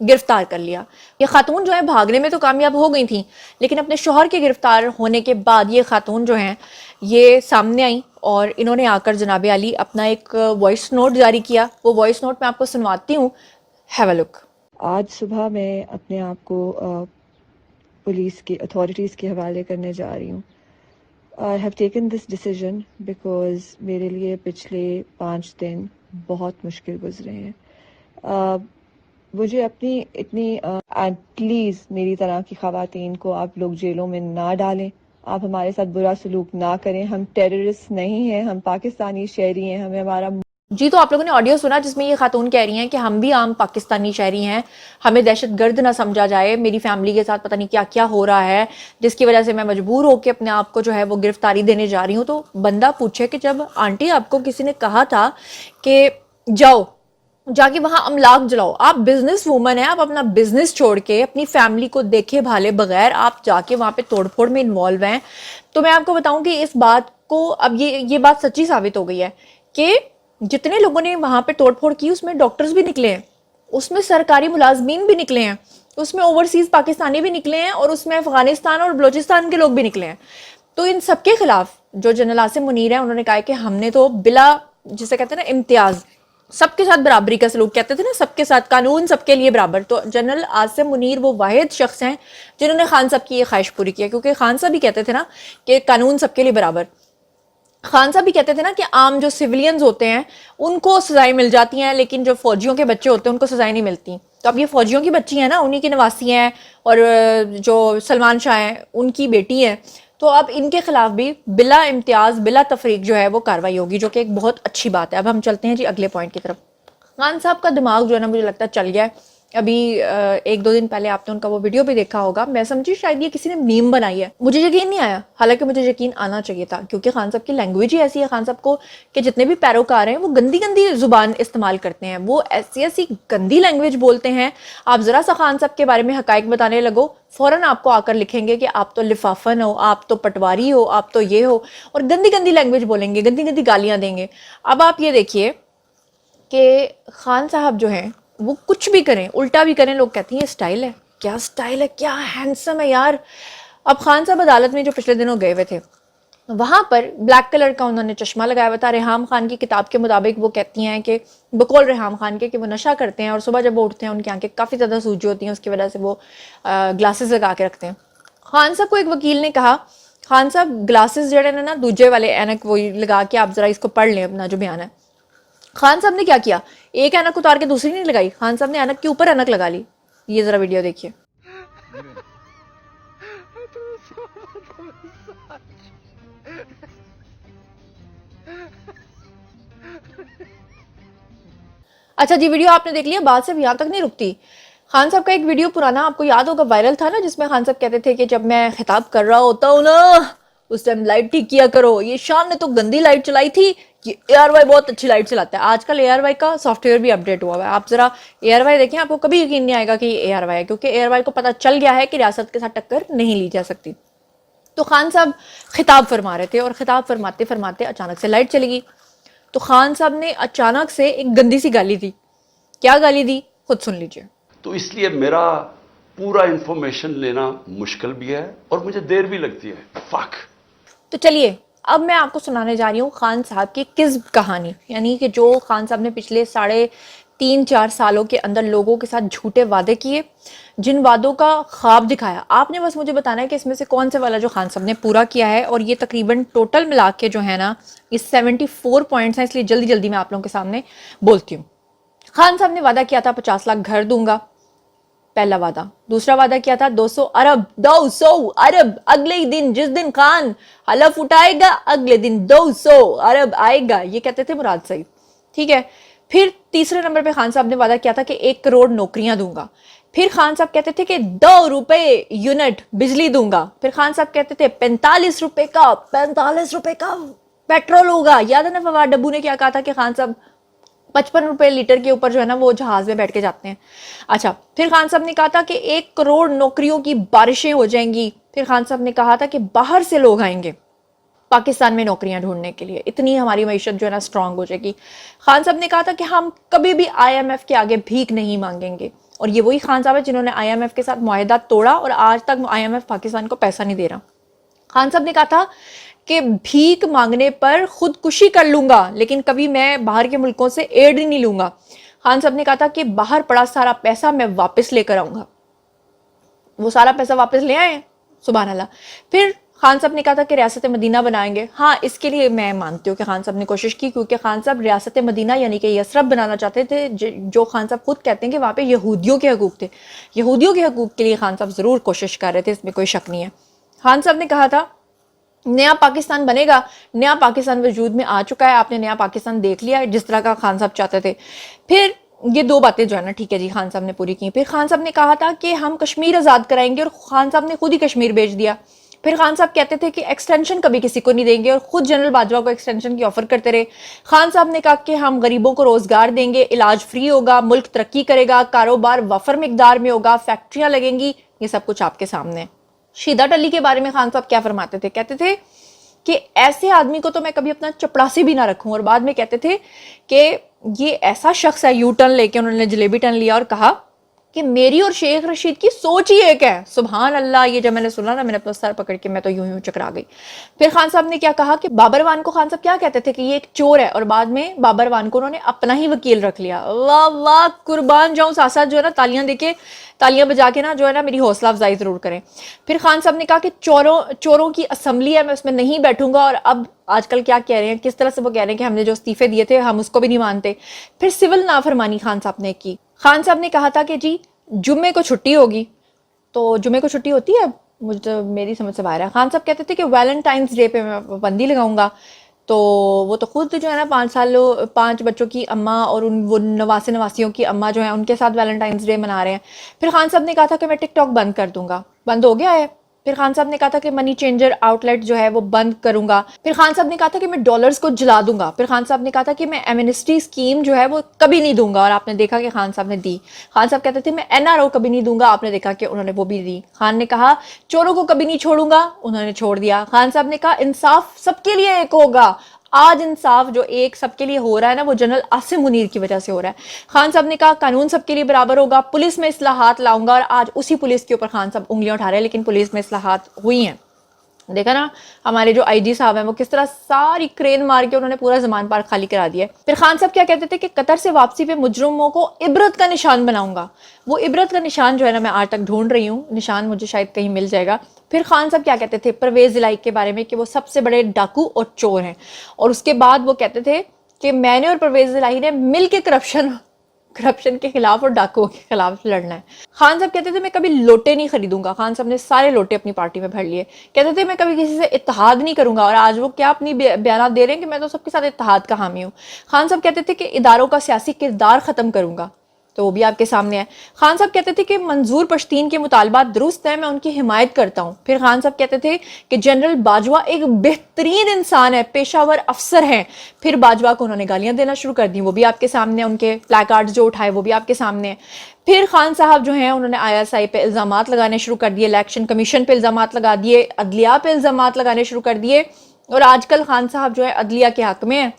گرفتار کر لیا. یہ خاتون جو ہیں بھاگنے میں تو کامیاب ہو گئی تھیں، لیکن اپنے شوہر کے گرفتار ہونے کے بعد یہ خاتون جو ہیں یہ سامنے آئیں اور انہوں نے آ کر جناب علی اپنا ایک وائس نوٹ جاری کیا. وہ وائس نوٹ میں آپ کو سنواتی ہوں، ہیو اے لک. آج صبح میں اپنے آپ کو پولیس کی اتھارٹیز کے حوالے کرنے جا رہی ہوں. I have taken this decision because میرے لیے پچھلے 5 دن بہت مشکل گزرے ہیں. مجھے اپنی اتنی پلیز میری طرح کی خواتین کو آپ لوگ جیلوں میں نہ ڈالیں، آپ ہمارے ساتھ برا سلوک نہ کریں. ہم ٹیررسٹ نہیں ہیں، ہم پاکستانی شہری ہیں، ہمیں ہمارا جی تو آپ لوگوں نے آڈیو سنا جس میں یہ خاتون کہہ رہی ہیں کہ ہم بھی عام پاکستانی شہری ہیں، ہمیں دہشت گرد نہ سمجھا جائے، میری فیملی کے ساتھ پتہ نہیں کیا کیا ہو رہا ہے جس کی وجہ سے میں مجبور ہو کے اپنے آپ کو جو ہے وہ گرفتاری دینے جا رہی ہوں. تو بندہ پوچھے کہ جب آنٹی آپ کو کسی نے کہا تھا کہ جاؤ جا کے وہاں املاک جلاؤ، آپ بزنس وومن ہیں، آپ اپنا بزنس چھوڑ کے اپنی فیملی کو دیکھے بھالے بغیر آپ جا کے وہاں پہ توڑ پھوڑ میں انوالو ہیں. تو میں آپ کو بتاؤں کہ اس بات کو اب یہ بات سچی ثابت ہو گئی ہے کہ جتنے لوگوں نے وہاں پہ توڑ پھوڑ کی اس میں ڈاکٹرز بھی نکلے ہیں، اس میں سرکاری ملازمین بھی نکلے ہیں، اس میں اوورسیز پاکستانی بھی نکلے ہیں، اور اس میں افغانستان اور بلوچستان کے لوگ بھی نکلے ہیں. تو ان سب کے خلاف جو جنرل عاصم منیر ہیں انہوں نے کہا کہ ہم نے تو بلا جسے کہتے ہیں نا امتیاز، سب کے ساتھ برابری کا سلوک، کہتے تھے نا سب کے ساتھ قانون سب کے لیے برابر. تو جنرل عاصم منیر وہ واحد شخص ہیں جنہوں نے خان صاحب کی یہ خواہش پوری کی ہے، کیونکہ خان صاحب بھی کہتے تھے نا کہ قانون سب کے لیے برابر. خان صاحب بھی کہتے تھے نا کہ عام جو سویلینز ہوتے ہیں ان کو سزائیں مل جاتی ہیں، لیکن جو فوجیوں کے بچے ہوتے ہیں ان کو سزائیں نہیں ملتی. تو اب یہ فوجیوں کی بچی ہیں نا، انہی کی نواسی ہیں، اور جو سلمان شاہ ہیں ان کی بیٹی ہیں. تو اب ان کے خلاف بھی بلا امتیاز بلا تفریق جو ہے وہ کاروائی ہوگی، جو کہ ایک بہت اچھی بات ہے. اب ہم چلتے ہیں جی اگلے پوائنٹ کی طرف. خان صاحب کا دماغ جو ہے نا مجھے لگتا ہے چل گیا ہے. ابھی 1-2 دن پہلے آپ نے ان کا وہ ویڈیو بھی دیکھا ہوگا، میں سمجھی شاید یہ کسی نے میم بنائی ہے. مجھے یقین نہیں آیا، حالانکہ مجھے یقین آنا چاہیے تھا، کیونکہ خان صاحب کی لینگویج ہی ایسی ہے. خان صاحب کو کہ جتنے بھی پیروکار ہیں وہ گندی گندی زبان استعمال کرتے ہیں، وہ ایسی گندی لینگویج بولتے ہیں. آپ ذرا سا خان صاحب کے بارے میں حقائق بتانے لگو، فوراً آپ کو آ کر لکھیں گے کہ آپ تو لفافن ہو، آپ تو پٹواری ہو، آپ تو یہ ہو، اور گندی گندی لینگویج بولیں گے، گندی گندی گالیاں دیں گے. اب آپ یہ دیکھیے کہ خان صاحب جو ہیں وہ کچھ بھی کریں، الٹا بھی کریں، لوگ کہتے ہیں یہ سٹائل ہے. کیا سٹائل ہے، کیا ہینڈسم ہے یار. اب خان صاحب عدالت میں جو پچھلے دنوں گئے ہوئے تھے، وہاں پر بلیک کلر کا انہوں نے چشمہ لگایا ہوا تھا. ریحام خان کی کتاب کے مطابق وہ کہتی ہیں کہ بقول ریحام خان کے کہ وہ نشہ کرتے ہیں، اور صبح جب وہ اٹھتے ہیں ان کی آنکھیں کافی زیادہ سوجی ہوتی ہیں، اس کی وجہ سے وہ گلاسز لگا کے رکھتے ہیں. خان صاحب کو ایک وکیل نے کہا خان صاحب گلاسز جڑے نا دوجے والے اینک وہی لگا کے آپ ذرا اس کو پڑھ لیں اپنا جو بیان ہے. خان صاحب نے کیا کیا، ایک اینک اتار کے دوسری نہیں لگائی، خان صاحب نے اینک کے اوپر اینک لگا لی. یہ ذرا ویڈیو دیکھیے. اچھا جی، ویڈیو آپ نے دیکھ لیا، بات صرف یہاں تک نہیں رکتی. خان صاحب کا ایک ویڈیو پرانا آپ کو یاد ہوگا وائرل تھا نا، جس میں خان صاحب کہتے تھے کہ جب میں خطاب کر رہا ہوتا ہوں نا اس ٹائم لائٹ ٹھیک کیا کرو. یہ شام نے تو گندی لائٹ چلائی تھی، یہ اے آر وائی بہت اچھی لائٹ چلاتا ہے. آج کل اے آر وائی کا سافٹ ویئر بھی اپڈیٹ ہوا ہوا ہے. آپ ذرا اے آر وائی دیکھیں، آپ کو کبھی یقین نہیں آئے گا کہ یہ اے آر وائی ہے، کیونکہ اے آر وائی کو پتہ چل گیا ہے کہ ریاست کے ساتھ ٹکر نہیں لی جا سکتی. تو خان صاحب خطاب فرما رہے تھے، اور خطاب فرماتے فرماتے اچانک سے لائٹ چلی گئی. تو خان صاحب نے اچانک سے ایک گندی سی گالی دی. کیا گالی دی خود سن لیجئے. تو اس لیے میرا پورا انفارمیشن لینا مشکل بھی ہے اور مجھے دیر بھی لگتی ہے. فک. تو چلیے اب میں آپ کو سنانے جا رہی ہوں خان صاحب کی کذب کہانی، یعنی کہ جو خان صاحب نے پچھلے 3.5-4 سالوں کے اندر لوگوں کے ساتھ جھوٹے وعدے کیے، جن وعدوں کا خواب دکھایا. آپ نے بس مجھے بتانا ہے کہ اس میں سے کون سے والا جو خان صاحب نے پورا کیا ہے. اور یہ تقریباً ٹوٹل ملا کے جو ہے نا یہ 74 پوائنٹس ہیں، اس لیے جلدی جلدی میں آپ لوگوں کے سامنے بولتی ہوں. خان صاحب نے وعدہ کیا تھا 50 لاکھ گھر دوں گا، پہلا وعدہ. دوسرا وعدہ کیا تھا 200 ارب. اگلے ہی دن جس دن خان حلف اٹھائے گا اگلے دن 200 ارب آئے گا، یہ کہتے تھے مراد صحیح. ٹھیک ہے. پھر تیسرے نمبر پہ خان صاحب نے وعدہ کیا تھا کہ 1 کروڑ نوکریاں دوں گا. پھر خان صاحب کہتے تھے کہ 2 روپے یونٹ بجلی دوں گا. پھر خان صاحب کہتے تھے 45 روپے کا پیٹرول ہوگا. یاد ہے نا فواد ڈبو نے کیا کہا تھا کہ خان صاحب 55 روپے لیٹر کے اوپر جو ہے نا وہ جہاز میں بیٹھ کے جاتے ہیں. اچھا، پھر خان صاحب نے کہا تھا کہ 1 کروڑ نوکریوں کی بارشیں ہو جائیں گی. پھر خان صاحب نے کہا تھا کہ باہر سے لوگ آئیں گے پاکستان میں نوکریاں ڈھونڈنے کے لیے، اتنی ہماری معیشت جو ہے نا اسٹرانگ ہو جائے گی. خان صاحب نے کہا تھا کہ ہم کبھی بھی IMF کے آگے بھیک نہیں مانگیں گے. اور یہ وہی خان صاحب ہے جنہوں نے IMF کے ساتھ معاہدہ توڑا اور آج تک IMF پاکستان کو پیسہ نہیں دے رہا. خان صاحب نے کہا تھا کہ بھیک مانگنے پر خودکشی کر لوں گا لیکن کبھی میں باہر کے ملکوں سے ایڈ ہی نہیں لوں گا. خان صاحب نے کہا تھا کہ باہر پڑا سارا پیسہ میں واپس لے کر آؤں گا. وہ سارا پیسہ واپس لے آئے ہیں, سبحان اللہ. پھر خان صاحب نے کہا تھا کہ ریاست مدینہ بنائیں گے. ہاں, اس کے لیے میں مانتی ہوں کہ خان صاحب نے کوشش کی, کیونکہ خان صاحب ریاست مدینہ یعنی کہ یثرب بنانا چاہتے تھے, جو خان صاحب خود کہتے ہیں کہ وہاں پہ یہودیوں کے حقوق تھے. یہودیوں کے حقوق کے لیے خان صاحب ضرور کوشش کر رہے تھے, اس میں کوئی شک نہیں ہے. خان صاحب نے کہا تھا نیا پاکستان بنے گا. نیا پاکستان وجود میں آ چکا ہے, آپ نے نیا پاکستان دیکھ لیا جس طرح کا خان صاحب چاہتے تھے. پھر یہ دو باتیں جو ہے نا, ٹھیک ہے جی, خان صاحب نے پوری کی. پھر خان صاحب نے کہا تھا کہ ہم کشمیر آزاد کرائیں گے, اور خان صاحب نے خود ہی کشمیر بھیج دیا. پھر خان صاحب کہتے تھے کہ ایکسٹینشن کبھی کسی کو نہیں دیں گے, اور خود جنرل باجوہ کو ایکسٹینشن کی آفر کرتے رہے. خان صاحب نے کہا کہ ہم غریبوں کو روزگار دیں گے, علاج فری ہوگا, ملک ترقی کرے گا, کاروبار وفر مقدار میں ہوگا, فیکٹریاں لگیں گی. یہ سب کچھ آپ کے سامنے ہے. شیدہ ٹلی کے بارے میں خان صاحب کیا فرماتے تھے؟ کہتے تھے کہ ایسے آدمی کو تو میں کبھی اپنا چپڑاسی بھی نہ رکھوں. اور بعد میں کہتے تھے کہ یہ ایسا شخص ہے, یو ٹرن لے کے انہوں نے جلیبی ٹرن لیا اور کہا کہ میری اور شیخ رشید کی سوچ ہی ایک ہے. سبحان اللہ, یہ جب میں نے سنا نا, میں نے اپنا سر پکڑ کے میں تو یوں چکرا گئی. پھر خان صاحب نے کیا کہا کہ بابر وان کو خان صاحب کیا کہتے تھے کہ یہ ایک چور ہے, اور بعد میں بابر وان کو انہوں نے اپنا ہی وکیل رکھ لیا. واہ واہ, قربان جاؤں. ساتھ ساتھ جو ہے نا تالیاں دے کے, تالیاں بجا کے نا جو ہے نا میری حوصلہ افزائی ضرور کریں. پھر خان صاحب نے کہا کہ چوروں کی اسمبلی ہے, میں اس میں نہیں بیٹھوں گا. اور اب آج کل کیا کہہ رہے ہیں, کس طرح سے وہ کہہ رہے ہیں کہ ہم نے جو استعفے دیے تھے ہم اس کو بھی نہیں مانتے. پھر سول نافرمانی خان صاحب نے کی. خان صاحب نے کہا تھا کہ جی جمعے کو چھٹی ہوگی, تو جمعے کو چھٹی ہوتی ہے, مجھے تو میری سمجھ سے باہر ہے. خان صاحب کہتے تھے کہ ویلنٹائنس ڈے پہ میں پابندی لگاؤں گا. تو وہ تو خود جو ہے نا 5 بچوں کی اماں اور وہ نواسیوں کی اماں جو ہیں ان کے ساتھ ویلنٹائنس ڈے منا رہے ہیں. پھر خان صاحب نے کہا تھا کہ میں ٹک ٹاک بند کر دوں گا, بند ہو گیا ہے. پھر خان صاحب نے کہا تھا کہ منی چینجر آؤٹ لیٹ جو ہے وہ بند کروں گا. پھر خان صاحب نے کہا تھا کہ میں ڈالرز کو جلا دوں گا. پھر خان صاحب نے کہا تھا کہ میں ایمنسٹی اسکیم جو ہے وہ کبھی نہیں دوں گا, اور آپ نے دیکھا کہ خان صاحب نے دی. خان صاحب کہتے تھے میں NRO کبھی نہیں دوں گا, آپ نے دیکھا کہ انہوں نے وہ بھی دی. خان نے کہا چوروں کو کبھی نہیں چھوڑوں گا, انہوں نے چھوڑ دیا. خان صاحب نے کہا انصاف سب کے لیے ایک ہوگا. آج انصاف جو ایک سب کے لیے ہو رہا ہے نا, وہ جنرل عاصم منیر کی وجہ سے ہو رہا ہے. خان صاحب نے کہا قانون سب کے لیے برابر ہوگا, پولیس میں اصلاحات لاؤں گا. اور آج اسی پولیس کے اوپر خان صاحب انگلیاں اٹھا رہے ہیں, لیکن پولیس میں اصلاحات ہوئی ہیں. دیکھا نا ہمارے جو IG صاحب ہیں وہ کس طرح ساری کرین مار کے انہوں نے پورا زمان پارک خالی کرا دیا ہے. پھر خان صاحب کیا کہتے تھے کہ قطر سے واپسی پہ مجرموں کو عبرت کا نشان بناؤں گا. وہ عبرت کا نشان جو ہے نا میں آج تک ڈھونڈ رہی ہوں, نشان مجھے شاید کہیں مل جائے گا. پھر خان صاحب کیا کہتے تھے پرویز الہی کے بارے میں کہ وہ سب سے بڑے ڈاکو اور چور ہیں. اور اس کے بعد وہ کہتے تھے کہ میں نے اور پرویز الہی نے مل کے کرپشن کے خلاف اور ڈاکوؤں کے خلاف لڑنا ہے. خان صاحب کہتے تھے میں کبھی لوٹے نہیں خریدوں گا. خان صاحب نے سارے لوٹے اپنی پارٹی میں بھر لیے. کہتے تھے میں کبھی کسی سے اتحاد نہیں کروں گا, اور آج وہ کیا اپنی بیانات دے رہے ہیں کہ میں تو سب کے ساتھ اتحاد کا حامی ہوں. خان صاحب کہتے تھے کہ اداروں کا سیاسی کردار ختم کروں گا, تو وہ بھی آپ کے سامنے ہے. خان صاحب کہتے تھے کہ منظور پشتین کے مطالبات درست ہیں, میں ان کی حمایت کرتا ہوں. پھر خان صاحب کہتے تھے کہ جنرل باجوہ ایک بہترین انسان ہے, پیشہ ور افسر ہیں. پھر باجوہ کو انہوں نے گالیاں دینا شروع کر دی, وہ بھی آپ کے سامنے, ان کے پلائی کارڈز جو اٹھائے وہ بھی آپ کے سامنے ہیں. پھر خان صاحب جو ہیں انہوں نے ISI پہ الزامات لگانے شروع کر دیے, الیکشن کمیشن پہ الزامات لگا دیے, عدلیہ پہ الزامات لگانے شروع کر دیے. اور آج کل خان صاحب جو ہے عدلیہ کے حق میں ہیں,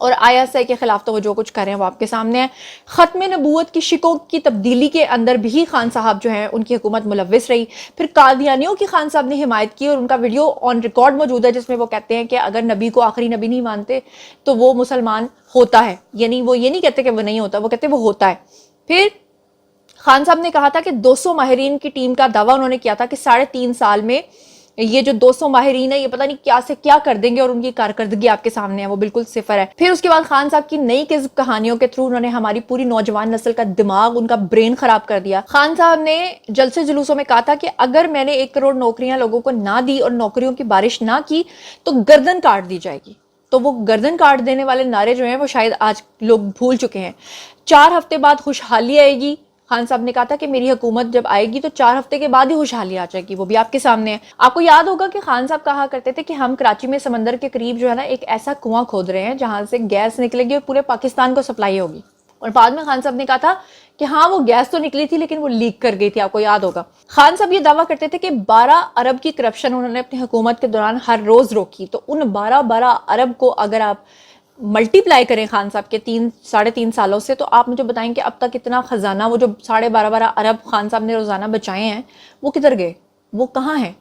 اور ISI کے خلاف تو وہ جو کچھ کر رہے ہیں وہ آپ کے سامنے ہے. ختم نبوت کی شکوں کی تبدیلی کے اندر بھی خان صاحب جو ہیں ان کی حکومت ملوث رہی. پھر قادیانیوں کی خان صاحب نے حمایت کی, اور ان کا ویڈیو آن ریکارڈ موجود ہے جس میں وہ کہتے ہیں کہ اگر نبی کو آخری نبی نہیں مانتے تو وہ مسلمان ہوتا ہے. یعنی وہ یہ نہیں کہتے کہ وہ نہیں ہوتا, وہ کہتے وہ ہوتا ہے. پھر خان صاحب نے کہا تھا کہ 200 ماہرین کی ٹیم کا دعویٰ انہوں نے کیا تھا کہ 3.5 سال میں یہ جو 200 ماہرین ہے یہ پتہ نہیں کیا سے کیا کر دیں گے, اور ان کی کارکردگی آپ کے سامنے ہے, وہ بالکل صفر ہے. پھر اس کے بعد خان صاحب کی نئی کذب کہانیوں کے تھرو انہوں نے ہماری پوری نوجوان نسل کا دماغ, ان کا برین خراب کر دیا. خان صاحب نے جلسے جلوسوں میں کہا تھا کہ اگر میں نے 1 کروڑ نوکریاں لوگوں کو نہ دی اور نوکریوں کی بارش نہ کی تو گردن کاٹ دی جائے گی. تو وہ گردن کاٹ دینے والے نعرے جو ہیں وہ شاید آج لوگ بھول چکے ہیں. 4 ہفتے بعد خوشحالی آئے گی. خان صاحب نے کہا تھا کہ میری حکومت جب آئے گی تو 4 ہفتے کے بعد ہی خوشحالی آ جائے گی, وہ بھی آپ کے سامنے ہے. آپ کو یاد ہوگا کہ خان صاحب کہا کرتے تھے کہ ہم کراچی میں سمندر کے قریب جو ہے نا ایک ایسا کنواں کھود رہے ہیں جہاں سے گیس نکلے گی اور پورے پاکستان کو سپلائی ہوگی. اور بعد میں خان صاحب نے کہا تھا کہ ہاں وہ گیس تو نکلی تھی لیکن وہ لیک کر گئی تھی, آپ کو یاد ہوگا. خان صاحب یہ دعویٰ کرتے تھے کہ 12 ارب کی کرپشن انہوں نے اپنی حکومت کے دوران ہر روز روکی. تو ان 12 ارب کو اگر آپ ملٹیپلائی کریں خان صاحب کے 3-3.5 سالوں سے, تو آپ مجھے بتائیں کہ اب تک اتنا خزانہ, وہ جو 12.5 ارب خان صاحب نے روزانہ بچائے ہیں, وہ کدھر گئے, وہ کہاں ہیں؟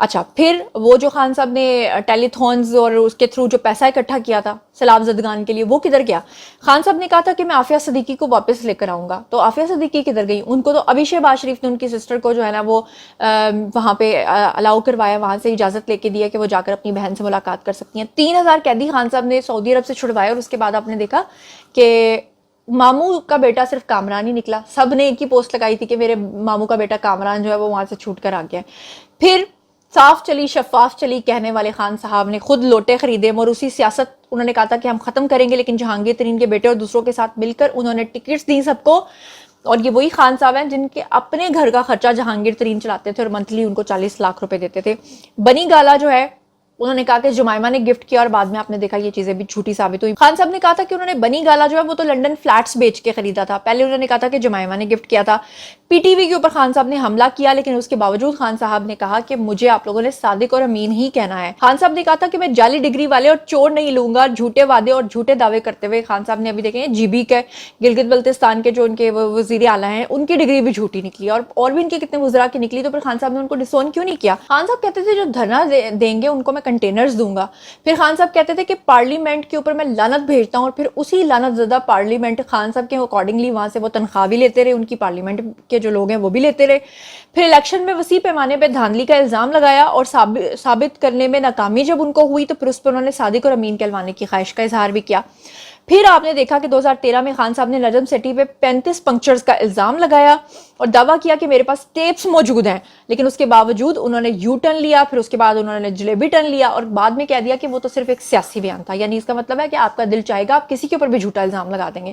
اچھا, پھر وہ جو خان صاحب نے ٹیلی تھونز اور اس کے تھرو جو پیسہ اکٹھا کیا تھا سیلاب زدگان کے لیے, وہ کدھر گیا؟ خان صاحب نے کہا تھا کہ میں عافیہ صدیقی کو واپس لے کر آؤں گا, تو عافیہ صدیقی کدھر گئی؟ ان کو تو ابھی شہباز شریف نے ان کی سسٹر کو جو ہے نا وہ وہاں پہ الاؤ کروایا, وہاں سے اجازت لے کے دیا کہ وہ جا کر اپنی بہن سے ملاقات کر سکتی ہیں. 3000 قیدی خان صاحب نے سعودی عرب سے چھڑوائے, اور اس کے بعد آپ نے دیکھا کہ ماموں کا بیٹا صرف کامران ہی نکلا. سب نے ایک ہی پوسٹ لگائی تھی کہ میرے ماموں کا بیٹا کامران جو ہے وہ وہاں سے چھوٹ کر آ گیا. پھر صاف چلی شفاف چلی کہنے والے خان صاحب نے خود لوٹے خریدے, اور اسی سیاست انہوں نے کہا تھا کہ ہم ختم کریں گے, لیکن جہانگیر ترین کے بیٹے اور دوسروں کے ساتھ مل کر انہوں نے ٹکٹس دی سب کو. اور یہ وہی خان صاحب ہیں جن کے اپنے گھر کا خرچہ جہانگیر ترین چلاتے تھے اور منتھلی ان کو 40 لاکھ روپے دیتے تھے. بنی گالا جو ہے انہوں نے کہا کہ جمائمہ نے گفٹ کیا, اور بعد میں آپ نے دیکھا یہ چیزیں بھی جھوٹی ثابت ہوئی. خان صاحب نے کہا تھا کہ انہوں نے بنی گالا جو ہے وہ تو لنڈن فلیٹس بیچ کے خریدا تھا. پہلے انہوں نے کہا تھا کہ جمائمہ نے گفٹ کیا تھا. پی ٹی وی کے اوپر خان صاحب نے حملہ کیا, لیکن اس کے باوجود خان صاحب نے کہا کہ مجھے آپ لوگوں نے صادق اور امین ہی کہنا ہے. خان صاحب نے کہا تھا کہ میں جعلی ڈگری والے اور چور نہیں لوں گا. جھوٹے وعدے اور جھوٹے دعوے کرتے ہوئے خان صاحب نے ابھی دیکھیں جی بی کے گلگت بلتستان کے جو ان کے وزیر اعلیٰ ہیں ان کی ڈگری بھی جھوٹی نکلی, اور بھی ان کے کتنے وزراء کی نکلی. تو پھر خان صاحب نے ان کو ڈسون کیوں نہیں کیا؟ خان صاحب کہتے تھے جو دھرنا دیں گے ان کو میں کنٹینرز دوں گا. پھر خان صاحب کہتے تھے کہ پارلیمنٹ کے اوپر میں لعنت بھیجتا ہوں, اور پھر اسی لعنت زدہ پارلیمنٹ خان صاحب کے اکارڈنگلی وہاں سے وہ تنخواہ بھی لیتے رہے, ان کی پارلیمنٹ کے جو لوگ ہیں وہ بھی لیتے رہے. پھر الیکشن میں وسیع پیمانے پہ دھاندلی کا الزام لگایا, اور ثابت کرنے میں ناکامی جب ان کو ہوئی تو پھر اس پہ انہوں نے صادق اور امین کہلوانے کی خواہش کا اظہار بھی کیا. پھر آپ نے دیکھا کہ 2013 میں خان صاحب نے نجم سٹی پہ 35 پنکچرز کا الزام لگایا اور دعویٰ کیا کہ میرے پاس ٹیپس موجود ہیں, لیکن اس کے باوجود انہوں نے یو ٹرن لیا. پھر اس کے بعد انہوں نے جلیبی ٹرن لیا, اور بعد میں کہہ دیا کہ وہ تو صرف ایک سیاسی بیان تھا. یعنی اس کا مطلب ہے کہ آپ کا دل چاہے گا آپ کسی کے اوپر بھی جھوٹا الزام لگا دیں گے.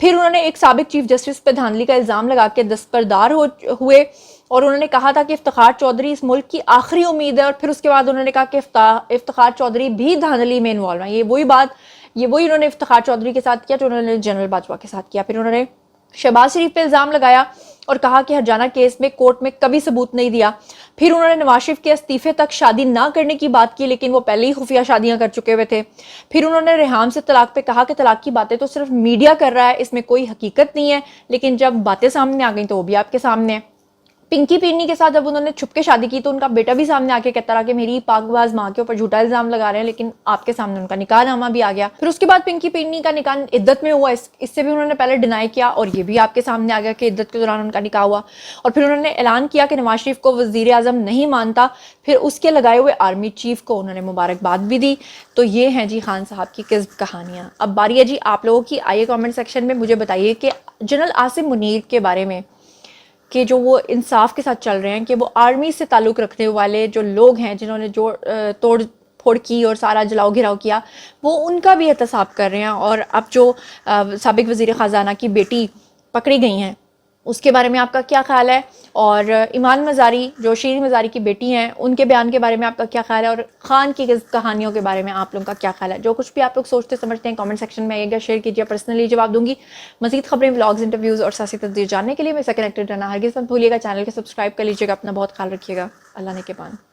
پھر انہوں نے ایک سابق چیف جسٹس پہ دھاندلی کا الزام لگا کے دستبردار ہوئے, اور انہوں نے کہا تھا کہ افتخار چودھری اس ملک کی آخری امید ہے. اور پھر اس کے بعد انہوں نے کہا کہ افتخار چودھری بھی دھاندلی میں انوالو ہیں. یہ وہی انہوں نے افتخار چودھری کے ساتھ کیا جو انہوں نے جنرل باجوہ کے ساتھ کیا. پھر انہوں نے شہباز شریف پہ الزام لگایا اور کہا کہ ہرجانہ کیس میں کورٹ میں کبھی ثبوت نہیں دیا. پھر انہوں نے نواز شریف کے استعفے تک شادی نہ کرنے کی بات کی, لیکن وہ پہلے ہی خفیہ شادیاں کر چکے ہوئے تھے. پھر انہوں نے ریحام سے طلاق پہ کہا کہ طلاق کی باتیں تو صرف میڈیا کر رہا ہے, اس میں کوئی حقیقت نہیں ہے, لیکن جب باتیں سامنے آ گئیں تو وہ بھی آپ کے سامنے ہے. پنکی پیرنی کے ساتھ جب انہوں نے چھپ کے شادی کی تو ان کا بیٹا بھی سامنے آ کے کہتا رہا کہ میری پاک باز ماں کے اوپر جھوٹا الزام لگا رہے ہیں, لیکن آپ کے سامنے ان کا نکاح نامہ بھی آ گیا. پھر اس کے بعد پنکی پیرنی کا نکاح عدت میں ہوا, اس سے بھی انہوں نے پہلے ڈینائی کیا, اور یہ بھی آپ کے سامنے آ گیا کہ عدت کے دوران ان کا نکاح ہوا. اور پھر انہوں نے اعلان کیا کہ نواز شریف کو وزیر اعظم نہیں مانتا. پھر اس کے لگائے ہوئے آرمی چیف کو انہوں نے مبارکباد بھی دی. تو یہ ہیں جی خان صاحب کی کذب کہانیاں. اب باری ہے جی آپ لوگوں کی, آئیے کامنٹ سیکشن میں مجھے بتائیے کہ جنرل عاصم منیر کے بارے میں کہ جو وہ انصاف کے ساتھ چل رہے ہیں, کہ وہ آرمی سے تعلق رکھنے والے جو لوگ ہیں جنہوں نے جو توڑ پھوڑ کی اور سارا جلاؤ گھراؤ کیا, وہ ان کا بھی احتساب کر رہے ہیں. اور اب جو سابق وزیر خزانہ کی بیٹی پکڑی گئی ہیں اس کے بارے میں آپ کا کیا خیال ہے, اور ایمان مزاری جو شیریں مزاری کی بیٹی ہیں ان کے بیان کے بارے میں آپ کا کیا خیال ہے, اور خان کی کہانیوں کے بارے میں آپ لوگوں کا کیا خیال ہے. جو کچھ بھی آپ لوگ سوچتے سمجھتے ہیں کامنٹ سیکشن میں آئیے گا, شیئر کیجیے, پرسنلی جواب دوں گی. مزید خبریں, ولاگز, انٹرویوز اور سیاسی تجزیے جاننے کے لیے میرے سے کنیکٹڈ رہنا ہرگز مت بھولیے گا. چینل کو سبسکرائب کر لیجیے گا. اپنا بہت خیال رکھیے گا. اللہ نے کے بان.